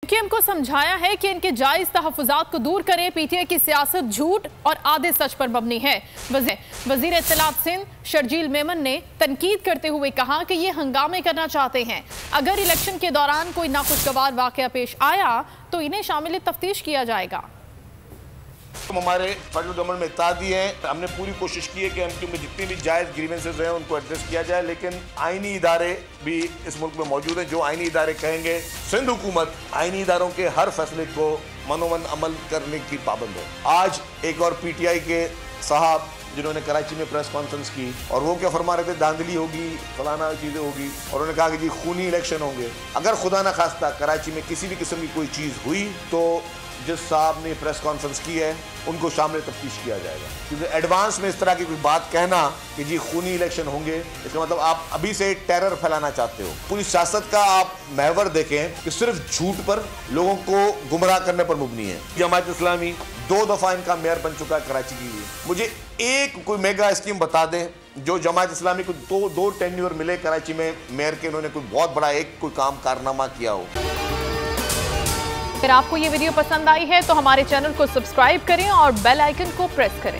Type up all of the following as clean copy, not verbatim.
PTM को समझाया है कि इनके जायज तहफ़्फ़ुज़ात को दूर करें। पीटीआई की सियासत झूठ और आधे सच पर मबनी है। वज़ीर इत्तलात सिंध शर्जील मेमन ने तनकीद करते हुए कहा कि ये हंगामे करना चाहते हैं। अगर इलेक्शन के दौरान कोई नाखुशगवार वाक़या पेश आया तो इन्हें शामिल तफ्तीश किया जाएगा। हमारे फेडरल गवर्नमेंट में इत्तेहादी है, हमने पूरी कोशिश की है कि एमक्यू में जितनी भी जायज़ ग्रीवेंसेस हैं उनको एड्रेस किया जाए, लेकिन आईनी इदारे भी इस मुल्क में मौजूद हैं। जो आईनी इदारे कहेंगे, सिंध हुकूमत आईनी इदारों के हर फैसले को मनोमन अमल करने की पाबंद है। आज एक और पीटीआई के साहब जिन्होंने कराची में प्रेस कॉन्फ्रेंस की और वो क्या फरमा रहे थे, धांधली होगी, फलाना चीज़ें होगी, और उन्होंने कहा कि जी खूनी इलेक्शन होंगे। अगर खुदा न खास्ता कराची में किसी भी किस्म की कोई चीज़ हुई तो जिस साहब ने प्रेस कॉन्फ्रेंस की है उनको शामिल तफ्तीश किया जाएगा, क्योंकि एडवांस में इस तरह की कोई बात कहना कि जी खूनी इलेक्शन होंगे, इसका मतलब आप अभी से टेरर फैलाना चाहते हो। पूरी सियासत का आप महवर देखें कि सिर्फ झूठ पर, लोगों को गुमराह करने पर मुबनी है। जमात इस्लामी 2 दफ़ा इनका मेयर बन चुका है कराची की। मुझे एक कोई मेगा स्कीम बता दें जो जमात इस्लामी को दो टेन्योर मिले कराची में मेयर के, उन्होंने कोई बहुत बड़ा एक कोई काम कारनामा किया हो। अगर आपको ये वीडियो पसंद आई है तो हमारे चैनल को सब्सक्राइब करें और बेल आइकन को प्रेस करें।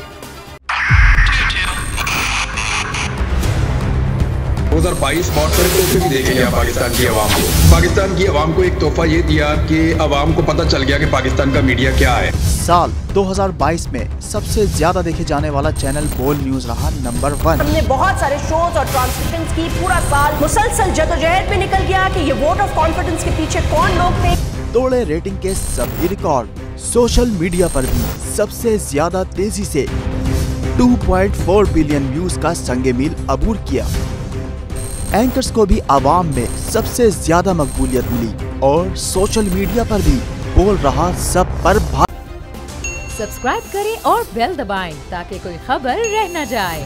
2022 बहुत सारे तोहफे भी देखे गया पाकिस्तान की आवाम को। पाकिस्तान की आवाम को एक तोहफा ये दिया कि आवाम को पता चल गया कि पाकिस्तान का मीडिया क्या है। साल 2022 में सबसे ज्यादा देखे जाने वाला चैनल बोल न्यूज रहा नंबर 1। हमने बहुत सारे शोज और ट्रांसमिशंस की, पूरा साल मुसलसल जदोजहद में निकल गया कि ये वोट ऑफ कॉन्फिडेंस के पीछे कौन लोग थे। तोड़े रेटिंग के सभी रिकॉर्ड। सोशल मीडिया पर भी सबसे ज्यादा तेजी से 2.4 बिलियन व्यूज का संगे मील अबूर किया। एंकर्स को भी आवाम में सबसे ज्यादा मकबूलियत मिली और सोशल मीडिया पर भी बोल रहा सब पर सब्सक्राइब करें और बेल दबाएं ताकि कोई खबर रह न जाए।